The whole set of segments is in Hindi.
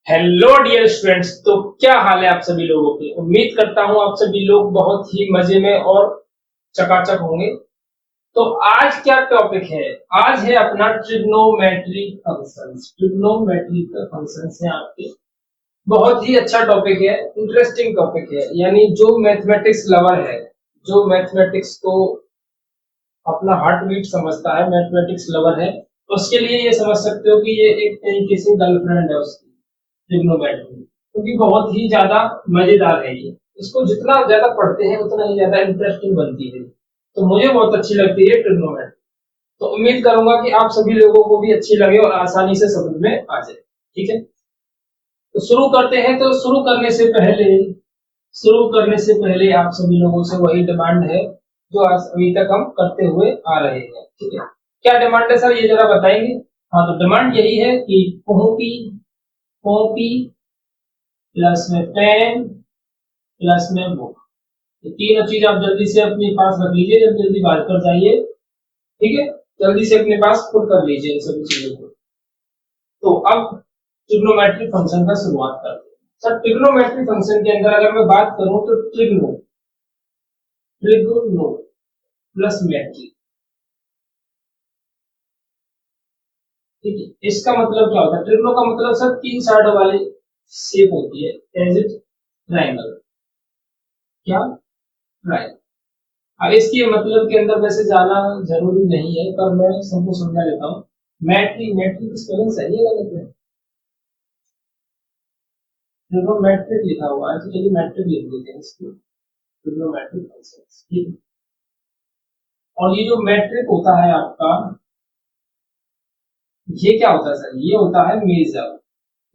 Hello dear students. तो क्या हाल है आप सभी लोगों के। उम्मीद करता हूं आप सभी लोग बहुत ही मजे में और चकाचक होंगे। तो आज क्या टॉपिक है। आज है अपना ट्रिग्नोमेट्री फंक्शंस। ट्रिग्नोमेट्री का फंक्शंस है आपके। बहुत ही अच्छा टॉपिक है, इंटरेस्टिंग टॉपिक है। यानी जो मैथमेटिक्स लवर है, जो मैथमेटिक्स को अपना हार्ट बीट समझता है, मैथमेटिक्स लवर है, उसके लिए ये समझ सकते हो कि ये एक तरीके से गर्लफ्रेंड है उसकी, ट्रिग्नोमेट्री। क्योंकि बहुत ही ज्यादा मजेदार है ये। इसको जितना ज्यादा पढ़ते हैं उतना ही ज्यादा इंटरेस्टिंग बनती है। तो मुझे बहुत अच्छी लगती है ट्रिग्नोमेट्री। तो उम्मीद करूंगा कि आप सभी लोगों को भी अच्छी लगे और आसानी से समझ में आ जाए। ठीक है, तो शुरू करते हैं। तो शुरू करने से पहले आप सभी लोगों से वही डिमांड है जो आज अभी तक हम करते हुए आ रहे हैं। ठीक है, क्या डिमांड है सर, ये जरा बताएंगे। हाँ, तो डिमांड यही है कि कॉपी कॉपी प्लस में पेन प्लस में बुक, ये तीनों चीज आप जल्दी से अपने पास रख लीजिए। जल्दी जल्दी बाहर कर जाइए। ठीक है, जल्दी से अपने पास पुट कर लीजिए इन सभी चीजों को। तो अब ट्रिग्नोमेट्री फंक्शन का शुरुआत करते हैं। सर, ट्रिग्नोमेट्री फंक्शन के अंदर अगर मैं बात करूं तो ट्रिग्नो ट्रिग्नो प्लस मेट्री। ठीक है, इसका मतलब क्या होता है। ट्रिग्नो का मतलब सर तीन साइडों वाली शेप होती है, एज इट ट्राइंगल। क्या ट्राइंगल। अब इसके मतलब के अंदर वैसे जाना जरूरी नहीं है, पर मैं सबको समझा देता हूँ। मैट्री मैट्री की स्पेलिंग सही है गलत है। ट्रिग्नोमेट्रिक लिखा हुआ है तो चलिए मैट्रिक लिख देते हैं इसको। Trigonometric functions. ठीक है, और ये जो मैट्रिक होता है आपका, ये क्या होता है सर, ये होता है मेजर।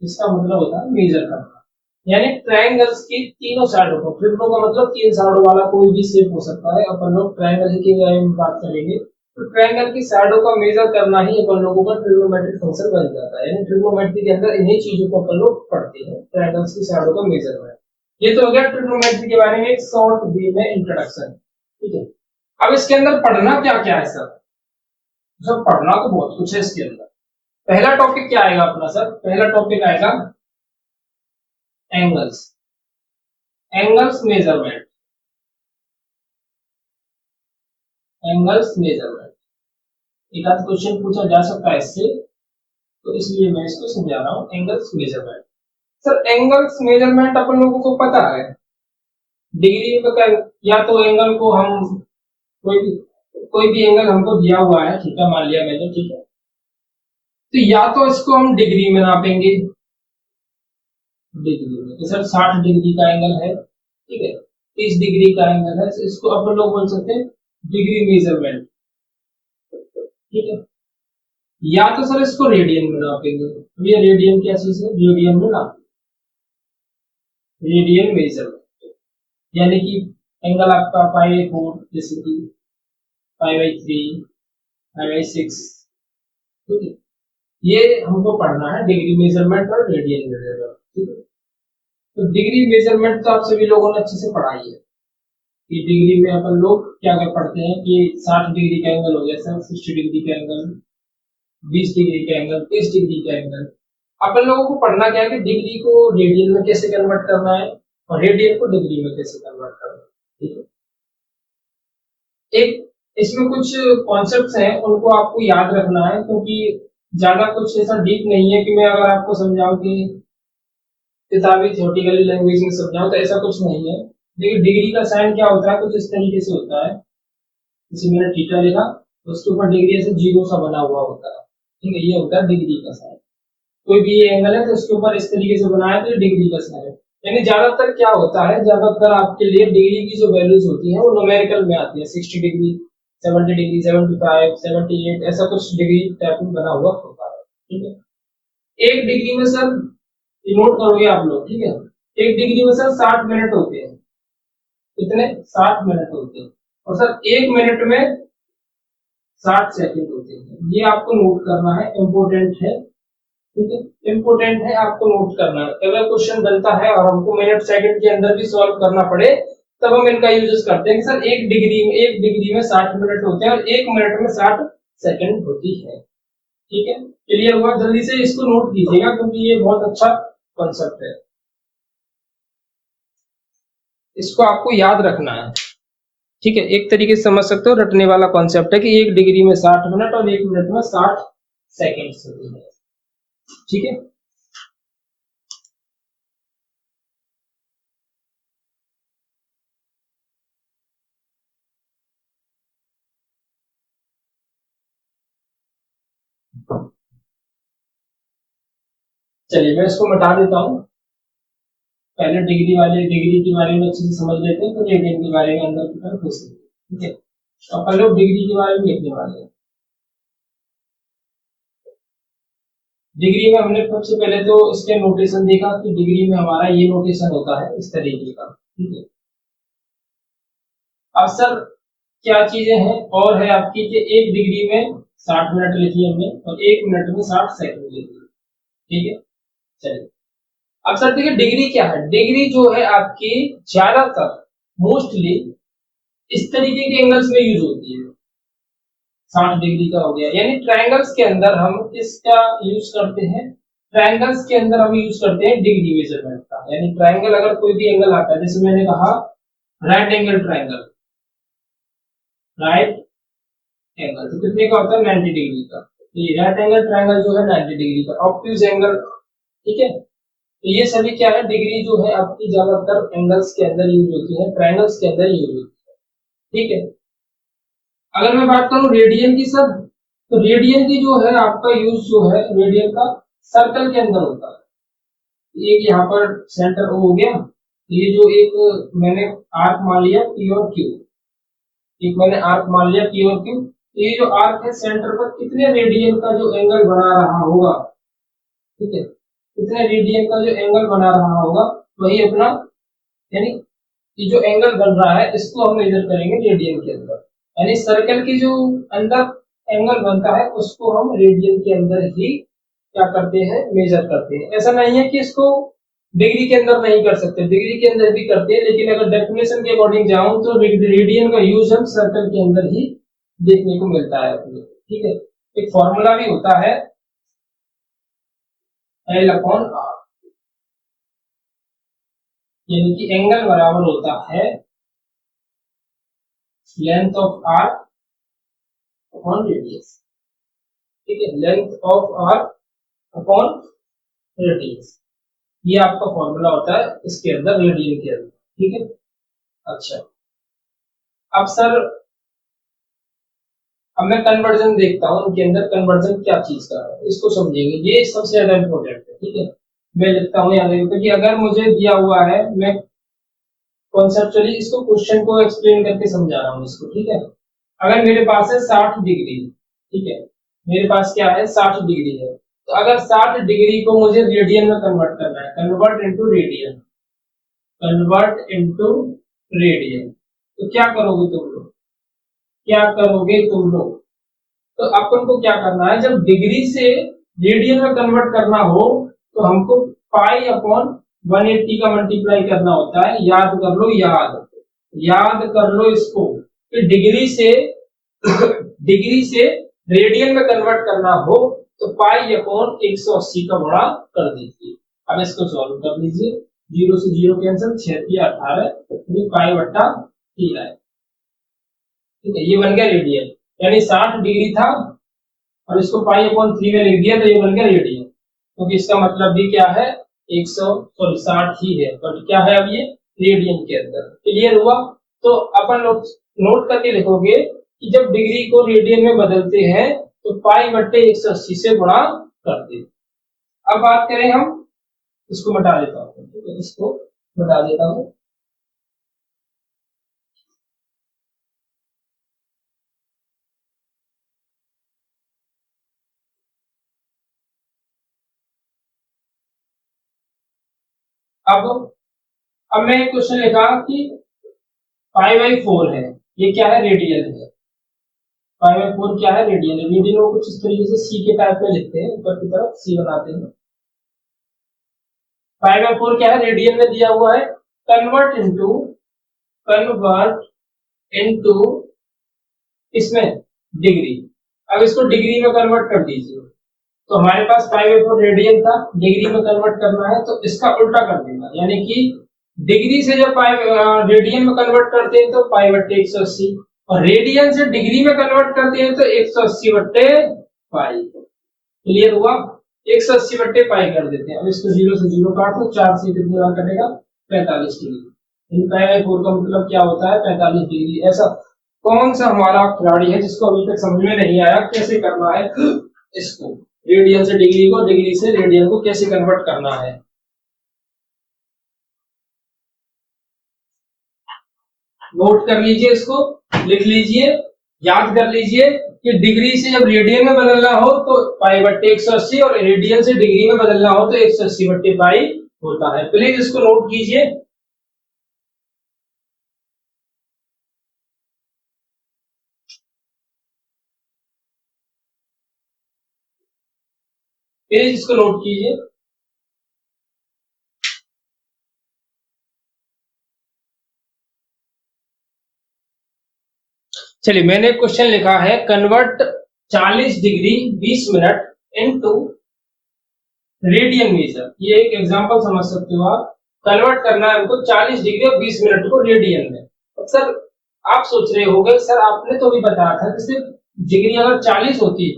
इसका मतलब होता है मेजर करना। यानी ट्रायंगल्स की तीनों साइडों को, ट्रिग्नो का मतलब तीन साइडों वाला कोई भी शेप हो सकता है। अपन लोग ट्रायंगल के बारे में बात करेंगे तो ट्रायंगल की साइडों का मेजर करना ही अपन लोगों का ट्रिग्नोमेट्रिक फंक्शन बन जाता है। यानी ट्रिग्नोमेट्री के अंदर इन्हीं चीजों को अपन लोग पढ़ते हैं, ट्रायंगल्स की साइडों का मेजरमेंट। ये तो हो गया ट्रिग्नोमेट्री के बारे में एक शॉर्ट वे में इंट्रोडक्शन। ठीक है, अब इसके अंदर पढ़ना क्या क्या है सर। सर, पढ़ना तो बहुत कुछ है इसके अंदर। पहला टॉपिक क्या आएगा अपना सर, पहला टॉपिक आएगा angles. Angles measurement, angles measurement. एक आध क्वेश्चन पूछा जा सकता है इससे, तो इसलिए मैं इसको समझा रहा हूँ। Angles measurement. Sir, angles measurement अपन लोगों को पता है डिग्री में क्या। या तो एंगल को हम कोई भी कोई भी एंगल हमको दिया हुआ है, ठीक है, मान लिया मैंने। ठीक है, तो या तो इसको हम डिग्री में नापेंगे, डिग्री में। तो सर 60 डिग्री का एंगल है, ठीक है, 30 डिग्री का एंगल है, तो इसको अपन लोग बोल सकते हैं डिग्री मेजरमेंट। ठीक है, या तो सर इसको रेडियन में नापेंगे। तो ये रेडियन क्या चीज है, रेडियन में नाप, रेडियन मेजरमेंट। यानी कि एंगल आपका 5/4, जैसे कि 5/3, 5/6। ठीक है, ये हमको पढ़ना है डिग्री मेजरमेंट और रेडियन मेजरमेंट। ठीक है, तो डिग्री मेजरमेंट तो आप सभी लोगों ने अच्छे से पढ़ाई है कि डिग्री में अपन लोग क्या क्या पढ़ते हैं कि 60 डिग्री का एंगल हो गया सर, 60 डिग्री का एंगल, 20 डिग्री का एंगल, 30 डिग्री का एंगल। अपन लोगों को पढ़ना क्या है कि डिग्री को रेडियन में कैसे कन्वर्ट करना है और रेडियन को डिग्री में कैसे कन्वर्ट करना है। ठीक है, एक इसमें कुछ कॉन्सेप्ट्स हैं, उनको आपको याद रखना है, क्योंकि ज्यादा कुछ ऐसा डीप नहीं है कि मैं अगर आपको समझाऊं कि किताबी थ्योरेटिकल लैंग्वेज में समझाऊं, तो ऐसा कुछ नहीं है। देखिए, डिग्री का साइन क्या होता है, कुछ इस तरीके से होता है। जैसे मैंने थीटा लिखा तो उसके ऊपर डिग्री ऐसे जीरो सा बना हुआ होता है। ठीक है, ये होता है डिग्री का साइन। कोई भी एंगल है तो उसके ऊपर इस तरीके से बनाया तो डिग्री का साइन है। यानी ज्यादातर क्या होता है, ज्यादातर आपके लिए डिग्री की जो वैल्यूज होती है वो न्यूमेरिकल में आती है। 60 डिग्री, 70 डिग्री, 75, 78, ऐसा कुछ डिग्री टाइप में बना हुआ होता है। ठीक है, एक डिग्री में सर, नोट करोगे आप लोग, ठीक है, एक डिग्री में सर 60 मिनट होते हैं। कितने, 60 मिनट होते हैं। और सर एक मिनट में 60 सेकंड होते हैं। ये आपको नोट करना है, इंपॉर्टेंट है। ठीक है, इंपोर्टेंट है, आपको नोट करना है। अगर क्वेश्चन बनता है और हमको मिनट सेकंड के अंदर भी सॉल्व करना पड़े, तब हम इनका यूज करते हैं कि सर एक डिग्री में 60 मिनट होते हैं और एक मिनट में 60 सेकंड होती है। ठीक है, क्लियर हुआ। जल्दी से इसको नोट कीजिएगा क्योंकि ये बहुत अच्छा कॉन्सेप्ट है, इसको आपको याद रखना है। ठीक है, एक तरीके से समझ सकते हो, रटने वाला कॉन्सेप्ट है कि 1 डिग्री में 60 मिनट और 1 मिनट में 60 सेकेंड होती है। ठीक है, चलिए मैं इसको मिटा देता हूँ। पहले डिग्री के बारे में अच्छे से समझ लेते हैं, तो रेडियन के बारे में अंदर की तरफ हो सकते हैं। ठीक है, तो अपन लोग डिग्री के बारे में लिखने वाले हैं। डिग्री में हमने सबसे पहले तो इसके नोटेशन देखा कि डिग्री में हमारा ये नोटेशन होता है इस तरीके का। ठीक है, अब सर क्या चीजें हैं और है आपकी कि 1 डिग्री में 60 मिनट लिखी हमने और 1 मिनट में 60 सेकंड लिखी। ठीक है, चलिए अब सर देखिए डिग्री क्या है। डिग्री जो है आपकी ज्यादातर मोस्टली इस तरीके के एंगल्स में यूज होती है। 60 डिग्री का हो गया, यानी ट्रायंगल्स के अंदर हम इसका यूज करते हैं। ट्रायंगल्स के अंदर हम यूज करते हैं डिग्री मेजरमेंट का, यानी ट्रायंगल अगर कोई भी एंगल आता है, जैसे मैंने कहा right angle triangle, right angle तो कितने का होता है 90 डिग्री का। ये राइट एंगल ट्रायंगल जो है 90 डिग्री का, ऑब्ट्यूज एंगल। ठीक है, तो ये सभी क्या है, डिग्री जो है आपकी ज्यादातर एंगल्स के अंदर यूज होती है, ट्रायंगल्स के अंदर यूज होती है। ठीक है, अगर मैं बात करूं रेडियन की सर, तो रेडियन की जो है आपका यूज जो है रेडियन का सर्कल के अंदर होता है। एक यहाँ पर सेंटर हो गया, ये जो एक मैंने आर्क मान लिया पी और क्यू, एक मैंने आर्क मान लिया पी और क्यू, ये जो आर्क है सेंटर पर कितने रेडियन का जो एंगल बना रहा होगा, ठीक है, कितने रेडियन का जो एंगल बना रहा होगा वही अपना, यानी ये जो एंगल बन रहा है इसको हम मेजर करेंगे रेडियन के अंदर। यानी सर्कल की जो अंदर एंगल बनता है उसको हम रेडियन के अंदर ही क्या करते हैं, मेजर करते हैं। ऐसा नहीं है कि इसको डिग्री के अंदर नहीं कर सकते, डिग्री के अंदर भी करते हैं, लेकिन अगर डेफिनेशन के अकॉर्डिंग जाऊं तो रेडियन का यूज हम सर्कल के अंदर ही देखने को मिलता है अपने। ठीक है, एक फॉर्मूला भी होता है एल अपॉन आर, यानी कि एंगल बराबर होता है length of arc upon radius. ठीक है, length of arc upon radius, ये आपका फॉर्मूला होता है इसके अंदर, रेडियन के अंदर। ठीक है, अच्छा अब सर अब मैं कन्वर्जन देखता हूं इनके अंदर, कन्वर्जन क्या चीज का है इसको समझेंगे, ये सबसे ज्यादा इंपॉर्टेंट है। ठीक है, मैं लिखता हूं यहाँ देखो कि अगर मुझे दिया हुआ है, मैं कॉन्सेप्चुअली इसको क्वेश्चन को एक्सप्लेन करके समझा रहा हूँ इसको। ठीक है, अगर मेरे पास है 60 डिग्री, ठीक है, मेरे पास क्या है 60 डिग्री है, तो अगर 60 डिग्री को मुझे रेडियन में कन्वर्ट करना है, convert into radian, convert into radian, तो क्या करोगे तुम लोग, क्या करोगे तुम लोग, तो अपन को क्या करना है, जब डिग्री से रेडियन में कन्वर्ट करना हो तो हमको पाई अपॉन 180 का मल्टीप्लाई करना होता है। याद कर लो, याद कर लो इसको कि डिग्री से रेडियन में कन्वर्ट करना हो तो पाई अपॉन 180 का गुणा कर दीजिए। अब इसको सॉल्व कर लीजिए, 0 से 0 कैंसिल, 6 18, पाई बट्टा 3 है। ठीक है, ये बन गया रेडियन, यानी 60 डिग्री था और इसको पाई अपॉन 3 में लिख दिया तो ये बन गया रेडियन, क्योंकि तो इसका मतलब भी क्या है 60 ही है, बट क्या है अब ये रेडियन के अंदर। क्लियर हुआ, तो अपन लोग नोट करके लिखोगे कि जब डिग्री को रेडियन में बदलते हैं तो पाई बट्टे 180 से गुणा करते हैं। अब बात करें हम, इसको मिटा देता हूँ, ठीक है, इसको मिटा देता हूँ। अब मैं एक क्वेश्चन लिखा कि पाई बाई 4 है, ये क्या है रेडियन है, पाई बाई 4 क्या है रेडियन है। रेडियन को कुछ इस तरीके से सी के टाइप में लिखते हैं, ऊपर की तरफ सी बनाते हैं। पाई बाई 4 क्या है रेडियन में दिया हुआ है, कन्वर्ट इनटू इसमें डिग्री। अब इसको डिग्री में कन्वर्ट कर दीजिए, तो हमारे पास पाई/4 रेडियन था, डिग्री में कन्वर्ट करना है तो इसका उल्टा कर देना, यानी कि डिग्री से जब रेडियन में कन्वर्ट करते हैं तो पाई/180, और रेडियन से डिग्री में कन्वर्ट करते हैं तो 180/पाई। क्लियर हुआ? 180/पाई कर देते हैं। अब इसको 0 से 0 काट दो, 4 से कितनी बार कटेगा? 45 डिग्री। इन पाई/4 का मतलब क्या होता है? 45 डिग्री। ऐसा कौन सा हमारा खिलाड़ी है जिसको अभी तक समझ में नहीं आया कैसे करना है इसको, रेडियन से डिग्री को, डिग्री से रेडियन को कैसे कन्वर्ट करना है? नोट कर लीजिए, इसको लिख लीजिए, याद कर लीजिए कि डिग्री से जब रेडियन में बदलना हो तो पाई/180, और रेडियन से डिग्री में बदलना हो तो 180/पाई होता है। प्लीज इसको नोट कीजिए। प्लीज इसको नोट कीजिए। चलिए, मैंने क्वेश्चन लिखा है, convert 40 degree 20 minute into radian measure. ये एक एग्जांपल समझ सकते हो आप। कन्वर्ट करना है हमको 40 डिग्री और 20 मिनट को रेडियन में। अब सर आप सोच रहे होंगे, सर आपने तो भी बताया था कि सिर्फ डिग्री अगर 40 होती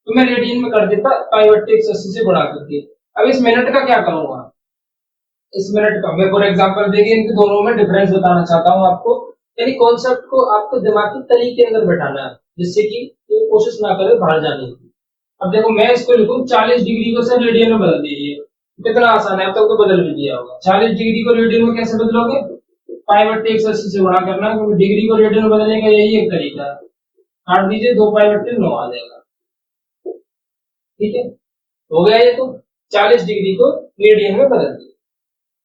तो मैं रेडियन में कर देता पाई/180 से गुणा करके। अब इस मिनट का क्या करूंगा? इस मिनट का मैं फॉर एग्जांपल देखिए, इनके दोनों में डिफरेंस बताना चाहता हूँ आपको, यानी कॉन्सेप्ट को आपको दिमागी तरीके के अंदर बैठाना है, जिससे कि ये कोशिश ना करे बाहर जाने की। अब देखो, मैं इसको लिखूं 40 डिग्री को सर रेडियन में बदल दीजिए, कितना आसान है, अब तक तो बदल भी दिया होगा। 40 डिग्री को रेडियन में कैसे बदलोगे? पाई/180 से गुणा करना है, क्योंकि डिग्री को रेडियन में बदलने का यही एक तरीका है। काट दीजिए, 2 पाई/9 आ जाएगा। ठीक है, हो गया ये। तो 40 डिग्री को रेडियन में बदल दिया।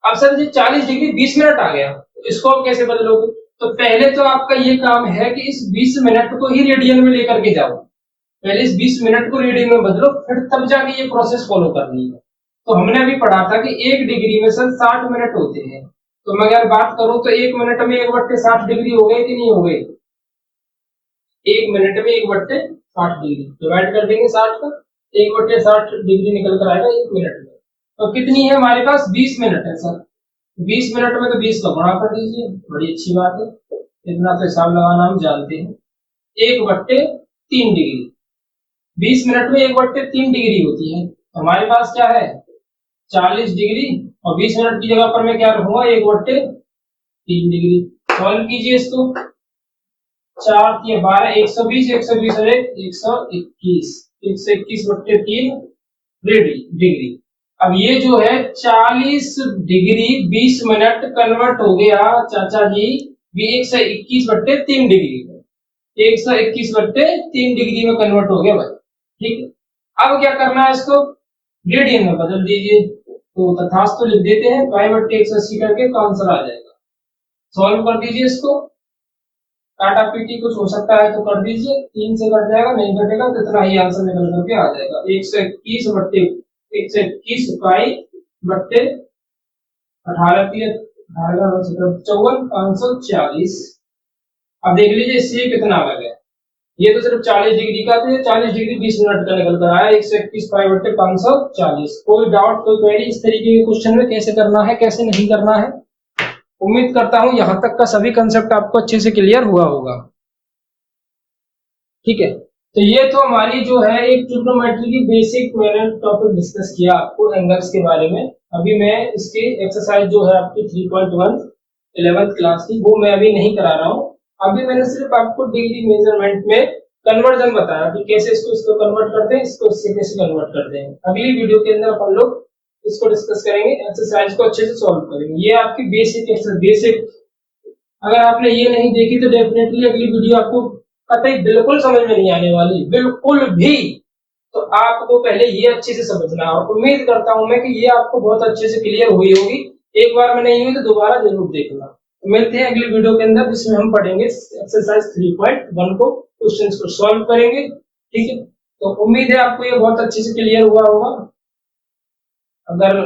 अब सर जी 40 डिग्री 20 मिनट आ गया, तो इसको आप कैसे बदलोगे? तो पहले तो आपका ये काम है कि इस 20 मिनट को ही रेडियन में लेकर के जाओ। पहले इस 20 मिनट को रेडियन में बदलो, फिर तब जाके ये प्रोसेस फॉलो करनी है। तो हमने अभी पढ़ा था कि 1 डिग्री में सर 60 मिनट होते हैं। तो मैं अगर बात करूं तो 1 मिनट में 1/60 डिग्री हो गए कि नहीं हो गए? 1 मिनट में 1/60 डिग्री डिवाइड कर देंगे 60 का, 1/60 डिग्री निकल कर आएगा 1 मिनट में। तो कितनी है हमारे पास? 20 मिनट है सर। 20 मिनट में तो 20 का गुणा कर दीजिए, बड़ी अच्छी बात है, इतना तो हिसाब लगाना हम जानते हैं। 1/3 डिग्री, 20 मिनट में 1/3 डिग्री होती है। हमारे पास क्या है? 40 डिग्री, और 20 मिनट की जगह पर मैं क्या रखूंगा? 1/3 डिग्री। सॉल्व कीजिए इसको, 4×3 = 12, 120, 120 और 121, 121/3 डिग्री। अब ये जो है 40 डिग्री 20 मिनट कन्वर्ट हो गया चाचा जी 121/3 डिग्री, 121/3 डिग्री में कन्वर्ट हो गया भाई। ठीक है, अब क्या करना है? इसको रेडियन में बदल दीजिए। तो तथास्तु लिख देते हैं, पाई/180 करके तो आंसर आ जाएगा। सॉल्व कर दीजिए इसको, काटा पीटी कुछ हो सकता है तो कर दीजिए, 3 से कट जाएगा, नहीं कटेगा तो इतना ही आंसर निकल करके आ जाएगा। 121 पाई बट्टे 18 540। अब देख लीजिए इससे कितना आ गया। ये तो सिर्फ 40 डिग्री का, तो ये 40 डिग्री 20 मिनट का निकल कर आया, 121 पाई बट्टे 540। कोई डाउट, कोई क्वेरी इस तरीके के क्वेश्चन में कैसे करना है, कैसे नहीं करना है? उम्मीद करता हूं यहां तक का सभी कंसेप्ट आपको अच्छे से क्लियर हुआ होगा। ठीक है, तो ये तो हमारी जो है एक ट्रिग्नोमेट्री की बेसिक मैंने टॉपिक डिस्कस किया आपको एंगल्स के बारे में। अभी मैं इसकी एक्सरसाइज जो है आपकी 3.1 11th क्लास की, वो मैं अभी नहीं करा रहा हूँ। अभी मैंने सिर्फ आपको डिग्री मेजरमेंट में कन्वर्जन बताया कि कैसे इसको कन्वर्ट करते हैं, इसको इससे कैसे कन्वर्ट करते हैं। अगली वीडियो के अंदर अपन लोग इसको डिस्कस करेंगे, एक्सरसाइज को अच्छे से सॉल्व करेंगे। ये आपकी बेसिक, अगर आपने ये नहीं देखी तो डेफिनेटली अगली वीडियो आपको कतई बिल्कुल समझ में नहीं आने वाली, बिल्कुल भी। तो आपको पहले ये अच्छे से समझना है, और उम्मीद करता हूं मैं कि ये आपको बहुत अच्छे से क्लियर हुई होगी। एक बार में नहीं हुई तो दोबारा जरूर देखना। तो मिलते हैं अगली वीडियो के अंदर, जिसमें हम पढ़ेंगे एक्सरसाइज 3.1 को, क्वेश्चंस को सॉल्व करेंगे। ठीक है, तो उम्मीद है आपको ये बहुत अच्छे से क्लियर हुआ होगा। अगर